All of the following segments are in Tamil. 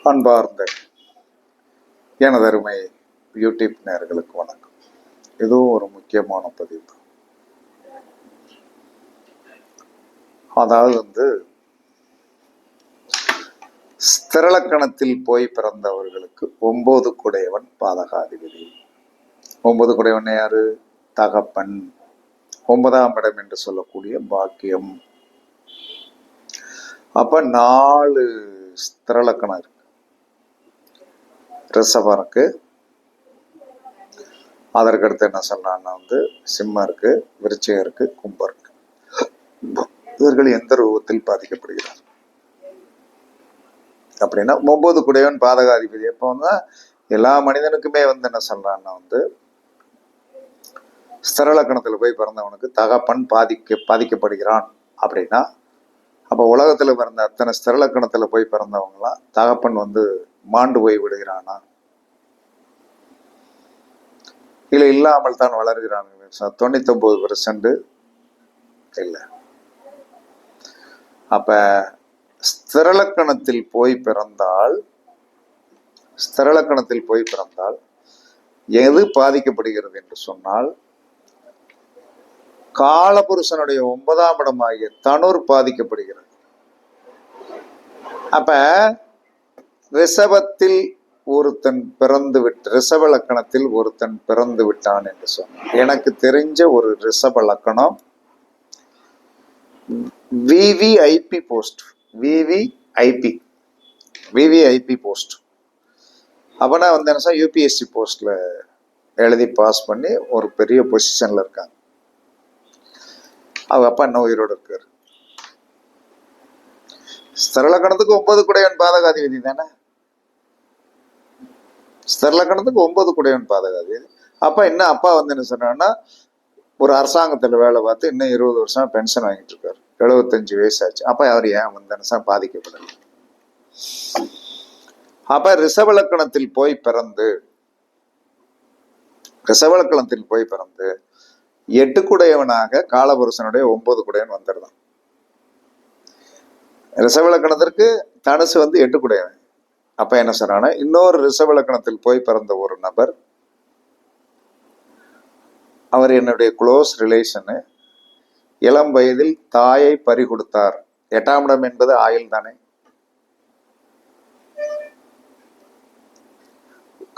அன்பார்ந்த எனதருமை யூடியூப் நேயர்களுக்கு வணக்கம். இதுவும் ஒரு முக்கியமான பதிவு. அதாவது ஸ்திரலக்கணத்தில் போய் பிறந்தவர்களுக்கு 9 குடையவன் பாதகாதிபதி. 9 குடையவன் யாரு? தகப்பன். 9ஆம் இடம் என்று சொல்லக்கூடிய பாக்கியம். அப்ப 4 ஸ்திரலக்கணம் இருக்கு. ரிஷபம் இருக்கு, அதற்கடுத்து என்ன சொல்லலாம்னா சிம்மம் இருக்கு, விருச்சிகம் இருக்கு, கும்பம் இருக்கு. இவர்கள் எந்த ரூபத்தில் பாதிக்கப்படுகிறார் அப்படின்னா 9 குடையவன் பாதகாதிபதி. எப்போ எல்லா மனிதனுக்குமே என்ன சொல்றான்னா ஸ்திரலக்கணத்துல போய் பிறந்தவனுக்கு தகப்பன் பாதிக்கப்படுகிறான் அப்படின்னா, அப்ப உலகத்துல பிறந்த அத்தனை ஸ்திரலக்கணத்துல போய் பிறந்தவங்களாம் தகப்பன் மாண்டு போய் விடுகிறானா, இல்ல இல்லாமல் தான் வளர்கிறான்? 99% இல்லை. அப்ப ஸ்திரலக்கணத்தில் போய் பிறந்தால் எது பாதிக்கப்படுகிறது என்று சொன்னால், காலபுருஷனுடைய 9ஆம் இடமாகிய தனுர் பாதிக்கப்படுகிறது. அப்ப ரிஷபத்தில் ஒருத்தன் ரிஷப லக்கணத்தில் ஒருத்தன் பிறந்து விட்டான் என்று சொன்னான். எனக்கு தெரிஞ்ச ஒரு ரிஷப லக்கணம் விவிஐபி போஸ்ட். அப்பனா என்ன யூபிஎஸ்சி போஸ்ட்ல எழுதி பாஸ் பண்ணி ஒரு பெரிய பொசிஷன்ல இருக்காங்க. அவங்க அப்பா என்ன உயிரோடு இருக்காரு. ஸ்திரலக்கணத்துக்கு 9 குடையவன் பாதகாதிபதி தானே. ஸ்திரலக்கணத்துக்கு 9 குடையவன் பாதகாதிபதி. அப்ப என்ன அப்பா என்ன சொன்னா, ஒரு அரசாங்கத்துல வேலை பார்த்து இன்னும் 20 வருஷம் பென்ஷன் வாங்கிட்டு இருக்காரு. 75 வயசு ஆச்சு. அப்ப அவர் ஏன் பாதிக்கப்படல? அப்ப ரிஷபலக்கணத்தில் போய் பிறந்து 8 குடையவனாக காலபுருஷனுடைய 9 குடையவன் வந்துடுறான். ரிஷபலக்கணத்திற்கு தனுசு 8 குடையவன். அப்ப என்ன சொல்றானா, இன்னொரு ரிஷபலக்கணத்தில் போய் பிறந்த ஒரு நபர், அவர் என்னுடைய க்ளோஸ் ரிலேஷனு, இளம் வயதில் தாயை பறி கொடுத்தார். 8ஆம் இடம் என்பது ஆயுள் தானே.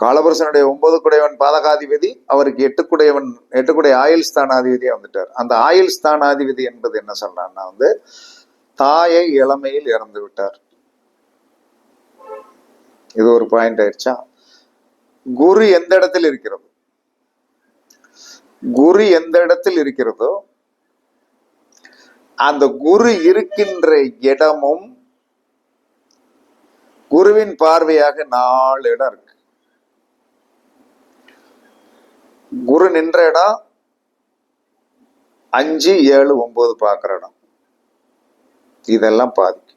காலபுருஷனுடைய 9 குடையவன் பாதகாதிபதி, அவருக்கு 8 குடை ஆயுள் ஸ்தானாதிபதியா வந்துட்டார். அந்த ஆயுள் ஸ்தானாதிபதி என்பது என்ன சொல்றான்னா, தாயை இளமையில் இறந்து விட்டார். இது ஒரு பாயிண்ட் ஆயிடுச்சா? குரு எந்த இடத்தில் இருக்கிறதோ அந்த குரு இருக்கின்ற இடமும் குருவின் பார்வையாக 4 இடம் இருக்கு. குரு நின்ற இடம் 5, 7, 9 பார்க்கிற இடம். இதெல்லாம் பாதிக்கும்.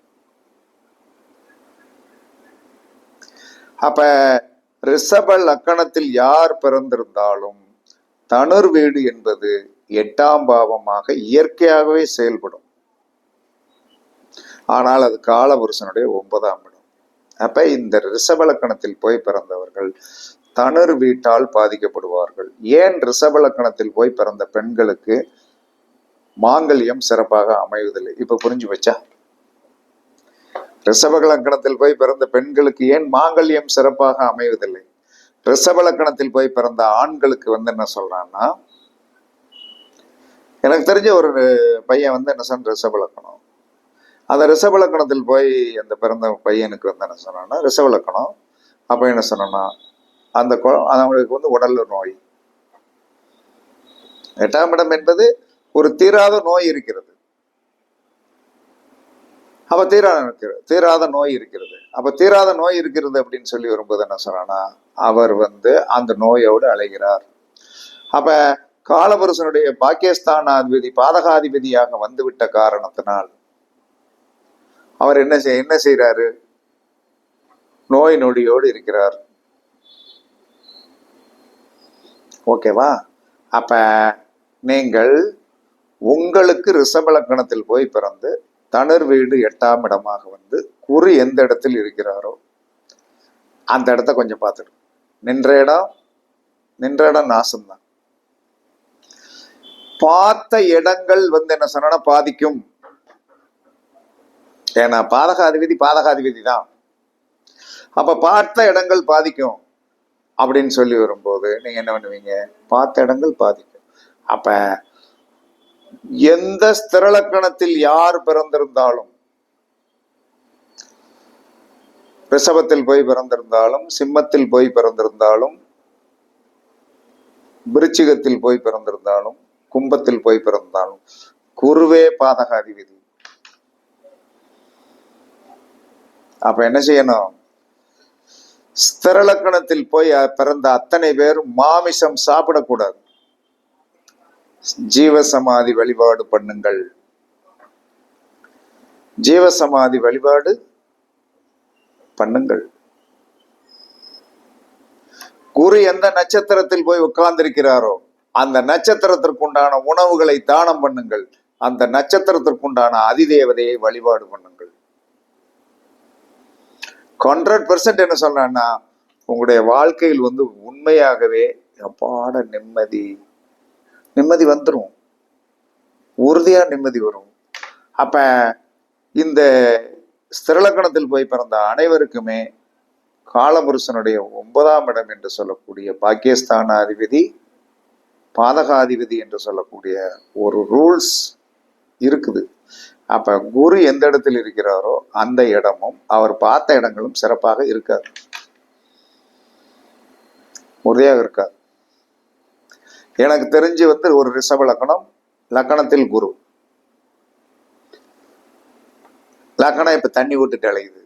அப்ப ரிஷப லக்கணத்தில் யார் பிறந்திருந்தாலும் தனுர் வீடு என்பது 8ஆம் பாவமாக இயற்கையாகவே செயல்படும். ஆனால் அது காலபுருஷனுடைய 9ஆம் இடம். அப்ப இந்த ரிஷப லக்கணத்தில் போய் பிறந்தவர்கள் தனுர் வீட்டால் பாதிக்கப்படுவார்கள். ஏன் ரிஷப லக்கணத்தில் போய் பிறந்த பெண்களுக்கு மாங்கல்யம் சிறப்பாக அமைவதில்லை? இப்ப புரிஞ்சு வச்சா? ரிஷப லக்கணத்தில் போய் பிறந்த பெண்களுக்கு ஏன் மாங்கல்யம் சிறப்பாக அமைவதில்லை? ரிஷப லக்கணத்தில் போய் பிறந்த ஆண்களுக்கு என்ன சொல்றான்னா, எனக்கு தெரிஞ்ச ஒரு பையன் என்ன சொன்ன ரிஷப லக்கணம். அந்த ரிஷப லக்கணத்தில் போய் அந்த பிறந்த பையனுக்கு என்ன சொன்னான்னா ரிஷப லக்கணம். அப்ப என்ன சொன்னா, அவங்களுக்கு உடல்ல நோய். 8ஆம் இடம் என்பது ஒரு தீராத நோய் இருக்கிறது. அப்ப தீராத நோய் இருக்கிறது. அப்ப தீராத நோய் இருக்கிறது அப்படின்னு சொல்லி வரும்போது என்ன சொல்றானா, அவர் அந்த நோயோடு அலைகிறார். அப்ப காலபுருஷனுடைய பாக்கியஸ்தானாதிபதி பாதகாதிபதியாக வந்துவிட்ட காரணத்தினால் அவர் என்ன செய்யறாரு? நோய் நொடியோடு இருக்கிறார். ஓகேவா? அப்ப நீங்கள் உங்களுக்கு ரிஷப லக்கணத்தில் போய் பிறந்து தனுர் வீடு 8ஆம் இடமாக குரு எந்த இடத்தில் இருக்கிறாரோ அந்த இடத்த கொஞ்சம் பார்த்துடும். நின்ற இடம் நாசம்தான். பார்த்த இடங்கள் என்ன சொன்னா பாதிக்கும். ஏன்னா பாதகாதிபதி தான். அப்ப பார்த்த இடங்கள் பாதிக்கும் அப்படின்னு சொல்லி வரும்போது நீங்க என்ன பண்ணுவீங்க? பார்த்த இடங்கள் பாதிக்கும். அப்ப எந்த ஸ்திரலக்கணத்தில் யார் பிறந்திருந்தாலும், ரிஷபத்தில் போய் பிறந்திருந்தாலும், சிம்மத்தில் போய் பிறந்திருந்தாலும், விருச்சிகத்தில் போய் பிறந்திருந்தாலும், கும்பத்தில் போய் பிறந்தாலும், குருவே பாதகாதிபதி. அப்ப என்ன செய்யணும்? ஸ்திரலக்கணத்தில் போய் பிறந்த அத்தனை பேரும் மாமிசம் சாப்பிடக்கூடாது. ஜீவசமாதி வழிபாடு பண்ணுங்கள். ஜீவசமாதி வழிபாடு பண்ணுங்கள். குரு எந்த நட்சத்திரத்தில் போய் உட்கார்ந்திருக்கிறாரோ அந்த நட்சத்திரத்திற்குண்டான உணவுகளை தானம் பண்ணுங்கள். அந்த நட்சத்திரத்திற்குண்டான அதிதேவதையை வழிபாடு பண்ணுங்கள். 100% என்ன சொன்னா, உங்களுடைய வாழ்க்கையில் உண்மையாகவே அப்பாட நிம்மதி வந்துடும். உறுதியா நிம்மதி வரும். அப்ப இந்த ஸ்திரலக்கணத்தில் போய் பிறந்த அனைவருக்குமே காலபுருஷனுடைய 9ஆம் இடம் என்று சொல்லக்கூடிய பாக்கியஸ்தான அதிபதி, பாதகாதிபதி என்று சொல்லக்கூடிய ஒரு ரூல்ஸ் இருக்குது. அப்ப குரு எந்த இடத்தில் இருக்கிறாரோ அந்த இடமும் அவர் பார்த்த இடங்களும் சிறப்பாக இருக்காது, உறுதியாக இருக்காது. எனக்கு தெரிஞ்சு ஒரு ரிஷப லக்கணம், லக்கணத்தில் குரு, லக்கணம் இப்ப தண்ணி விட்டுட்டு அழையுது.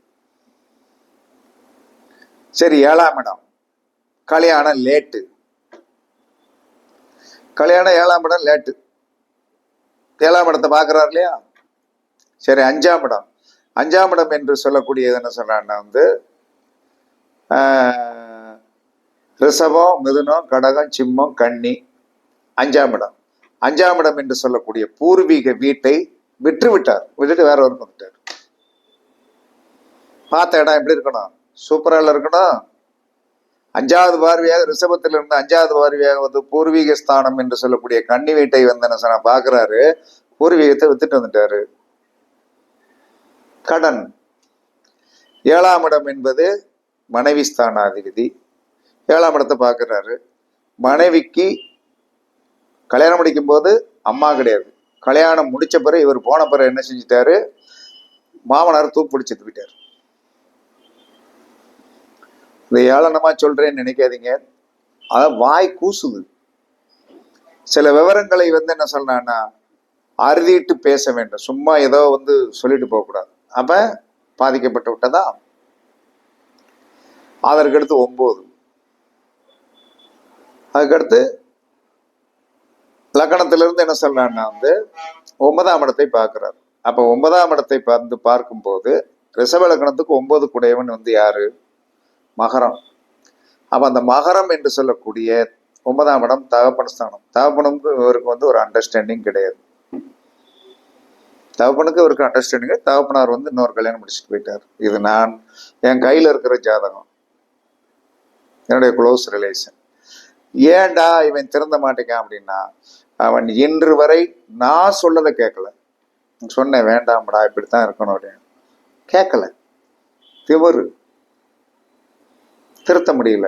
சரி, 7ஆம் இடம் கல்யாணம் லேட்டு. கல்யாணம் 7ஆம் இடம் லேட்டு. 7ஆம் இடத்தை பாக்குறாரு இல்லையா? சரி, 5ஆம் இடம். 5ஆம் இடம் என்று சொல்லக்கூடியது என்ன சொன்னா ரிஷபம், மிதுனம், கடகம், சிம்மம், கன்னி. 5ஆம் இடம். 5ஆம் இடம் என்று சொல்லக்கூடிய பூர்வீக வீட்டை விட்டுட்டு வேற ஒரு வந்துட்டார். பார்த்த இடம் எப்படி இருக்கணும்? சூப்பரா இருக்கணும். 5வது பார்வையாக ரிஷபத்திலிருந்து 5வது பார்வையாக பூர்வீக ஸ்தானம் என்று சொல்லக்கூடிய கன்னி வீட்டை என்ன பாக்குறாரு. பூர்வீகத்தை வித்துட்டு வந்துட்டாரு. கடன். 7ஆம் இடம் என்பது மனைவி ஸ்தானாதிபதி. 7ஆம் இடத்தை பார்க்கிறாரு. மனைவிக்கு கல்யாணம் முடிக்கும் போது அம்மா கிடையாது. கல்யாணம் முடிச்ச பிறகு இவர் போன பிறகு என்ன செஞ்சிட்டாரு? மாமனார் தூக்கு பிடிச்சிட்டு போயிட்டார். இந்த ஏளனமா சொல்றேன்னு நினைக்காதீங்க. அதான் வாய் கூசுது. சில விவரங்களை என்ன சொன்னா அறுதிட்டு பேச வேண்டும். சும்மா ஏதோ சொல்லிட்டு போகக்கூடாது. அப்ப பாதிக்கப்பட்டு விட்டதா. அதற்கடுத்து 9. அதுக்கடுத்து லக்கணத்திலிருந்து என்ன சொல்றான்னா 9ஆம் இடத்தை பார்க்கிறார். அப்ப 9ஆம் இடத்தை பார்க்கும்போது ரிஷப லக்கணத்துக்கு 9 குடையவன் யாரு? மகரம். அப்ப அந்த மகரம் என்று சொல்லக்கூடிய 9ஆம் இடம் தகப்பன் ஸ்தானம். தகப்பனுக்கு இவருக்கு ஒரு அண்டர்ஸ்டாண்டிங் கிடையாது. தகப்பனுக்கு இவருக்கு அண்டர்ஸ்டாண்டிங். தகப்பனார் இன்னொரு கல்யாணம் முடிச்சுட்டு போயிட்டார். இது நான் என் கையில இருக்கிற ஜாதகம், என்னுடைய க்ளோஸ் ரிலேஷன். ஏன்டா இவன் திருந்த மாட்டேங்கான் அப்படின்னா, அவன் இன்று வரை நான் சொல்லதை கேட்கல. சொன்னேன் வேண்டாம்டா இப்படித்தான் இருக்கணும் அப்படின்னு, கேட்கல. திவரு திருத்த முடியல.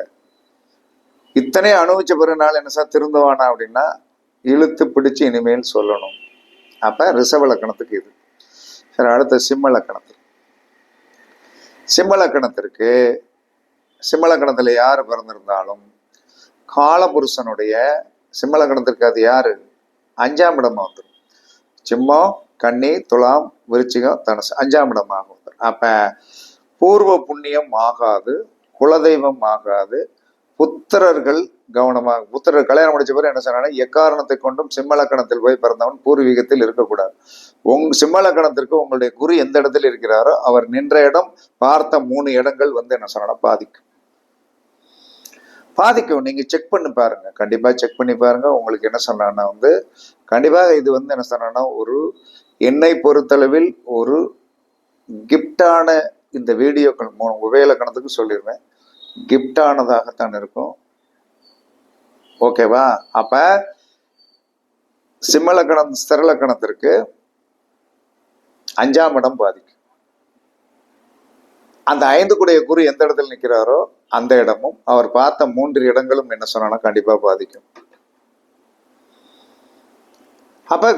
இத்தனை அனுபவிச்ச பிறநாள் என்ன சார் திருந்துவானா அப்படின்னா, இழுத்து பிடிச்சு இனிமேல் சொல்லணும். அப்ப ரிஷப லக்கணத்துக்கு இது. சரி, அடுத்த சிம்ம லக்கணத்துக்கு. சிம்ம லக்கணத்துல யாரு பிறந்திருந்தாலும் காலபுருஷனுடைய சிம்ம லக்கணத்திற்கு அது யாரு? 5ஆம் இடமா வந்துடும். சிம்மம், கன்னி, துலாம், விருச்சிகம், தனுசு 5ஆம் இடமாக வந்துடும். அப்ப பூர்வ புண்ணியம் ஆகாது, குலதெய்வம் ஆகாது. புத்திரர்கள் கவனமாக, புத்திரர் கல்யாணம் முடிச்ச பிறகு என்ன சொன்னா, எக்காரணத்தை கொண்டும் சிம்ம லக்கணத்தில் போய் பிறந்தவன் பூர்வீகத்தில் இருக்கக்கூடாது. சிம்ம லக்கணத்திற்கு உங்களுடைய குரு எந்த இடத்துல இருக்கிறாரோ அவர் நின்ற இடம், பார்த்த 3 இடங்கள் என்ன சொன்னா பாதிக்கும். நீங்க செக் பண்ணி பாருங்க, கண்டிப்பா செக் பண்ணி பாருங்க. உங்களுக்கு என்ன சொன்னா கண்டிப்பாக இது என்ன சொன்னா என்னை பொறுத்தளவில் ஒரு கிஃப்டான இந்த வீடியோக்கள் 3 உபய லக்கணத்துக்கு சொல்லிடுவேன். கிஃப்டானதாகத்தான் இருக்கும். ஓகேவா? அப்ப சிம்மலக்கணம் ஸ்திரலக்கணத்திற்கு 5ஆம் இடம் பாதிக்கும். அந்த 5 கூடிய குரு எந்த இடத்துல நிற்கிறாரோ அந்த இடமும் அவர் பார்த்த 3 இடங்களும் என்ன சொன்னா கண்டிப்பா பாதிக்கும். அப்ப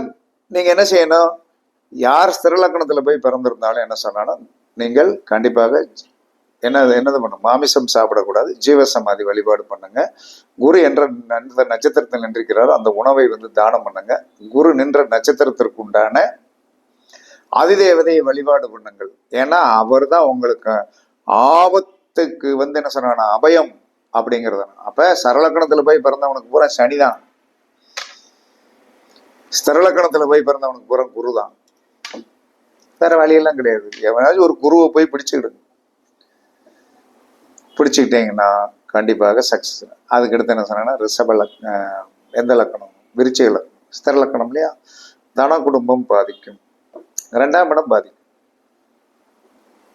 நீங்க என்ன செய்யணும்? யார் ஸ்திரலக்கணத்துல போய் பிறந்திருந்தாலும் என்ன சொன்னாலும் நீங்கள் கண்டிப்பாக என்னது பண்ணும், மாமிசம் சாப்பிடக்கூடாது, ஜீவசமாதி வழிபாடு பண்ணுங்க. குரு என்ற நட்சத்திரத்தில் நின்றிருக்கிறாரோ அந்த உணவை தானம் பண்ணுங்க. குரு நின்ற நட்சத்திரத்திற்கு உண்டான அதிதேவதையை வழிபாடு பண்ணுங்கள். ஏன்னா அவர் தான் உங்களுக்கு ஆபத்துக்கு என்ன சொன்னா அபயம் அப்படிங்கிறது. அப்ப சரலக்கணத்துல போய் பிறந்தவனுக்கு பூரா சனிதான், ஸ்திரலக்கணத்துல போய் பிறந்தவனுக்கு பூரா குரு தான். வேற வழியெல்லாம் கிடையாது. எவனாச்சும் ஒரு குருவை போய் பிடிச்சுக்கிட்டீங்கன்னா கண்டிப்பாக சக்சஸ். அதுக்கடுத்து என்ன சொன்னா எந்த லக்கணம்? விருச்சிக லக்கணம், ஸ்திரலக்கணம் இல்லையா? தன குடும்பம் பாதிக்கும். 2ஆம் இடம் பாதிக்கும்.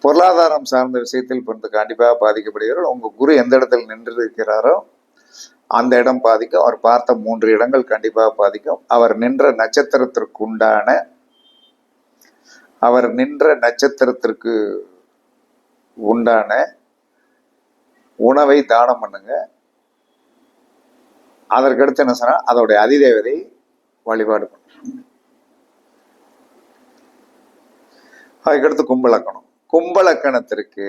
பொருளாதாரம் சார்ந்த விஷயத்தில் கண்டிப்பாக பாதிக்கப்படுகிறார். உங்க குரு எந்த இடத்தில் நின்று இருக்கிறாரோ அந்த இடம் பாதிக்கும். அவர் பார்த்த 3 இடங்கள் கண்டிப்பாக பாதிக்கும். அவர் நின்ற நட்சத்திரத்திற்கு உண்டான உணவை தானம் பண்ணுங்க. அதற்கடுத்து என்ன சொன்னா அதோடைய அதிதேவதை வழிபாடு பண்ணுங்க. அதுக்கடுத்து கும்பலக்கணம். கும்பலக்கணத்திற்கு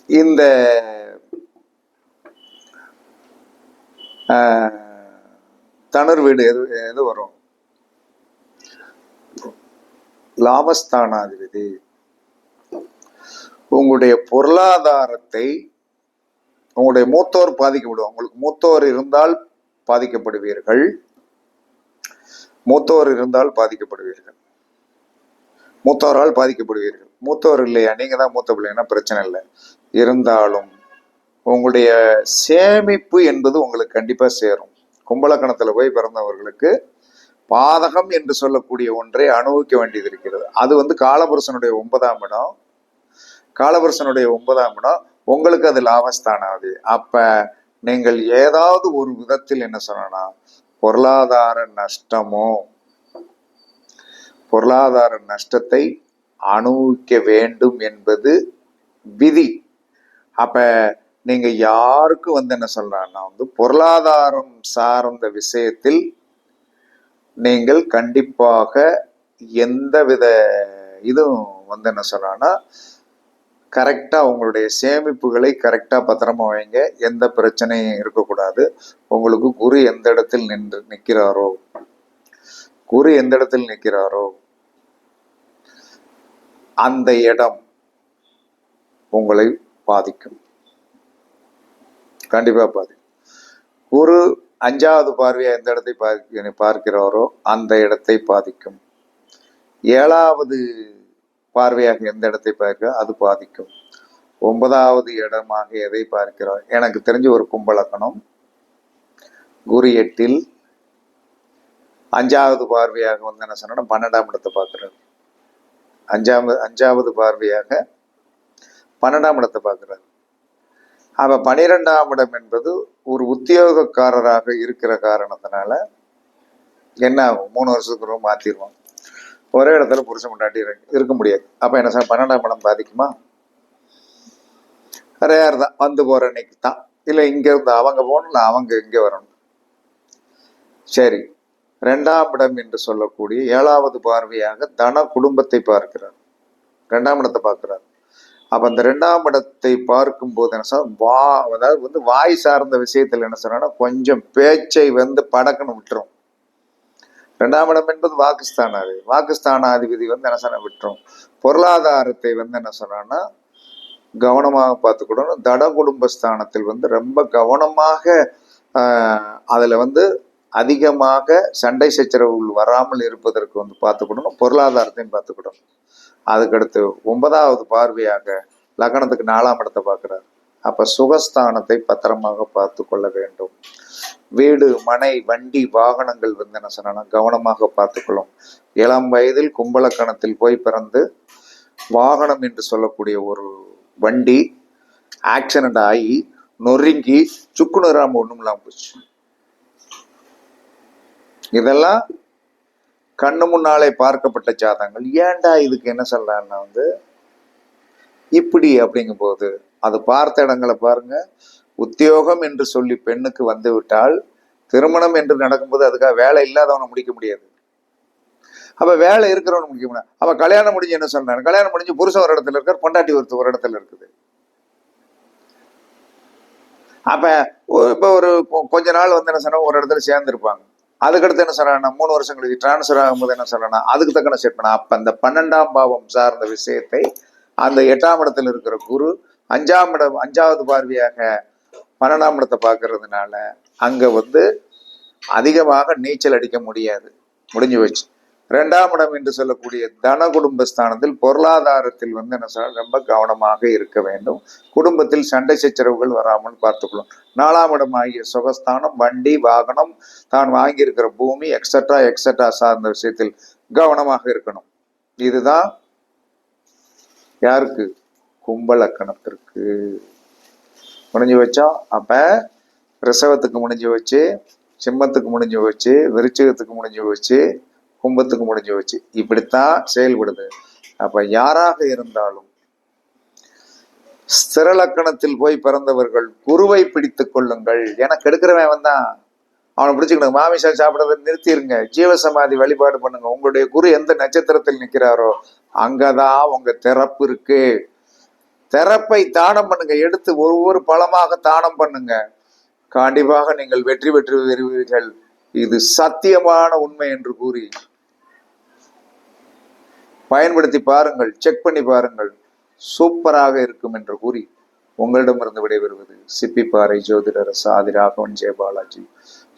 இந்த தனுர் வீடு எது வரும்? லாபஸ்தானாதிபதி. உங்களுடைய பொருளாதாரத்தை உங்களுடைய மூத்தோர் பாதிக்கப்படும். உங்களுக்கு மூத்தோர் இருந்தால் பாதிக்கப்படுவீர்கள். மூத்தோரால் பாதிக்கப்படுவீர்கள். மூத்தோர் இல்லையா? நீங்க தான் மூத்த பிள்ளைன்னா பிரச்சனை இல்லை. இருந்தாலும் உங்களுடைய சேமிப்பு என்பது உங்களுக்கு கண்டிப்பா சேரும். கும்பலக்கணத்துல போய் பிறந்தவர்களுக்கு பாதகம் என்று சொல்லக்கூடிய ஒன்றை அனுபவிக்க வேண்டியது இருக்கிறது. அது காலபுருஷனுடைய 9ஆம் இடம். காலபுருஷனுடைய 9ஆம் இடம் உங்களுக்கு அது லாபஸ்தானாது. அப்ப நீங்கள் ஏதாவது ஒரு விதத்தில் என்ன சொன்னா பொருளாதார நஷ்டத்தை அனுபவிக்க வேண்டும் என்பது விதி. அப்ப நீங்க யாருக்கும் என்ன சொல்றான்னா பொருளாதாரம் சார்ந்த விஷயத்தில் நீங்கள் கண்டிப்பாக எந்தவித இதுவும் என்ன சொல்றான்னா கரெக்டா உங்களுடைய சேமிப்புகளை கரெக்டா பத்திரமா வைங்க. எந்த பிரச்சனையும் இருக்கக்கூடாது. உங்களுக்கு குரு எந்த இடத்தில் நிற்கிறாரோ அந்த இடம் உங்களை பாதிக்கும். கண்டிப்பா பாதிக்கும். குரு 5வது பார்வையா எந்த இடத்தை பார்க்கிறாரோ அந்த இடத்தை பாதிக்கும். 7வது பார்வையாக எந்த இடத்தை பார்க்க அது பாதிக்கும். 9வது இடமாக எதை பார்க்கிறார்? எனக்கு தெரிஞ்ச ஒரு கும்பலக்கணம் குரு 8ல் 5வது பார்வையாக என்ன சொன்னா 12ஆம் இடத்தை பார்க்கிறார். 5வது பார்வையாக 12ஆம் இடத்தை பார்க்கிறார். அப்ப 12ஆம் இடம் என்பது ஒரு உத்தியோகக்காரராக இருக்கிற காரணத்தினால என்ன ஆகும்? 3 வருஷத்துக்கு மாத்திடுவான். ஒரே இடத்துல புருஷன் முன்னாடி இருக்க முடியாது. அப்ப என்ன சார் 12ஆம் இடம் பாதிக்குமா? ரேர் தான். போற அன்னைக்கு தான். இல்ல இங்க இருந்து அவங்க போகணும், இல்ல அவங்க இங்க வரணும். சரி, 2ஆம் இடம் என்று சொல்லக்கூடிய 7வது பார்வையாக தன குடும்பத்தை பார்க்கிறார். 2ஆம் இடத்தை பார்க்கிறார். அப்ப அந்த 2ஆம் இடத்தை பார்க்கும் போது என்ன சார் அதாவது வாய் சார்ந்த விஷயத்துல என்ன சொன்னா கொஞ்சம் பேச்சை படக்குன்னு விட்டுரும். 2ஆம் இடம் என்பது வாக்குஸ்தானாதிபதி என்ன சொன்ன விட்டுரும். பொருளாதாரத்தை என்ன சொன்னா கவனமாக பார்த்துக்கிடணும். தட குடும்பஸ்தானத்தில் ரொம்ப கவனமாக அதுல அதிகமாக சண்டை சச்சரவுகள் வராமல் இருப்பதற்கு பார்த்துக்கிடணும். பொருளாதாரத்தையும் பார்த்துக்கிடணும். அதுக்கடுத்து 9வது பார்வையாக லக்னத்துக்கு 4ஆம் இடத்தை பார்க்கிறார். அப்ப சுகஸ்தானத்தை பத்திரமாக பார்த்து கொள்ள வேண்டும். வீடு, மனை, வண்டி, வாகனங்கள் என்ன சொன்னா கவனமாக பார்த்துக்கொள்ளும். இளம் வயதில் கும்பலக்கணத்தில் போய் பிறந்து வாகனம் என்று சொல்லக்கூடிய ஒரு வண்டி ஆக்சிடென்ட் ஆகி நொறுங்கி சுக்கு நூறாம ஒண்ணும் இல்லாம போச்சு. இதெல்லாம் கண்ணு முன்னாலே பார்க்கப்பட்ட ஜாதகங்கள். ஏன்டா இதுக்கு என்ன சொல்லலாம்னா இப்படி அப்படிங்கும் போது அது பார்த்த இடங்களை பாருங்க. உத்தியோகம் என்று சொல்லி பெண்ணுக்கு வந்து விட்டால் திருமணம் என்று நடக்கும்போது அதுக்காக வேலை இல்லாதவனை முடிக்க முடியாது. அப்ப வேலை இருக்கிறவனை முடிக்க முடியாது. அப்ப கல்யாணம் முடிஞ்சு என்ன சொல்றாரு? கல்யாணம் முடிஞ்சு புருஷன் ஒரு இடத்துல இருக்கார், பொண்டாட்டி ஒரு இடத்துல இருக்குது. அப்ப இப்ப ஒரு கொஞ்ச நாள் என்ன சொன்னா ஒரு இடத்துல சேர்ந்துருப்பாங்க. அதுக்கடுத்து என்ன சொல்றாங்கன்னா 3 வருஷம் கழிச்சு டிரான்ஸ்பர் ஆகும்போது என்ன சொல்றாங்கன்னா அதுக்கு தக்கன செட் பண்ண. அப்ப அந்த 12ஆம் பாவம் சார்ந்த விஷயத்தை அந்த 8ஆம் இடத்துல இருக்கிற குரு 5வது பார்வையாக 12ஆம் இடத்தை பார்க்கறதுனால அங்க அதிகமாக நீச்சல் அடிக்க முடியாது. முடிஞ்சு வச்சு 2ஆம் இடம் என்று சொல்லக்கூடிய தன குடும்பஸ்தானத்தில் பொருளாதாரத்தில் என்ன சொல்ற ரொம்ப கவனமாக இருக்க வேண்டும். குடும்பத்தில் சண்டை சச்சரவுகள் வராமல் பார்த்துக்கணும். 4ஆம் இடம் ஆகிய சுகஸ்தானம், வண்டி, வாகனம், தான் வாங்கியிருக்கிற பூமி எக்ஸட்ரா எக்ஸட்ரா சார்ந்த விஷயத்தில் கவனமாக இருக்கணும். இதுதான் யாருக்கு? கும்பலக்கணத்திற்கு முடிஞ்சு வச்சோம். அப்ப ரிஷவத்துக்கு முடிஞ்சு வச்சு, சிம்மத்துக்கு முடிஞ்சு வச்சு, விருச்சிகத்துக்கு முடிஞ்சு வச்சு, கும்பத்துக்கு முடிஞ்சு வச்சு, இப்படித்தான் செயல்படுது. அப்ப யாராக இருந்தாலும் ஸ்திரலக்கணத்தில் போய் பிறந்தவர்கள் குருவை பிடித்துக் கொள்ளுங்கள். எனக்கு எடுக்கிறவன் தான் அவனை பிடிச்சுக்கணும். மாமிசம் சாப்பிடறதை நிறுத்திடுங்க. ஜீவசமாதி வழிபாடு பண்ணுங்க. உங்களுடைய குரு எந்த நட்சத்திரத்தில் நிற்கிறாரோ அங்கதான் உங்க திறப்பு இருக்கு. திறப்பை தானம் பண்ணுங்க. எடுத்து ஒவ்வொரு பழமாக தானம் பண்ணுங்க. கண்டிப்பாக நீங்கள் வெற்றி பெற்று வருவீர்கள். இது சத்தியமான உண்மை என்று கூறி பயன்படுத்தி பாருங்கள், செக் பண்ணி பாருங்கள், சூப்பராக இருக்கும் என்று கூறி உங்களிடமிருந்து விடைபெறுவது சிப்பிப்பாறை ஜோதிடர் சாதி ராகவன் ஜெயபாலாஜி.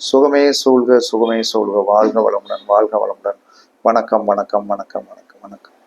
சுகமே சூழ்க, சுகமே சூழ்க. வாழ்க வளமுடன், வாழ்க வளமுடன். வணக்கம், வணக்கம், வணக்கம், வணக்கம், வணக்கம்.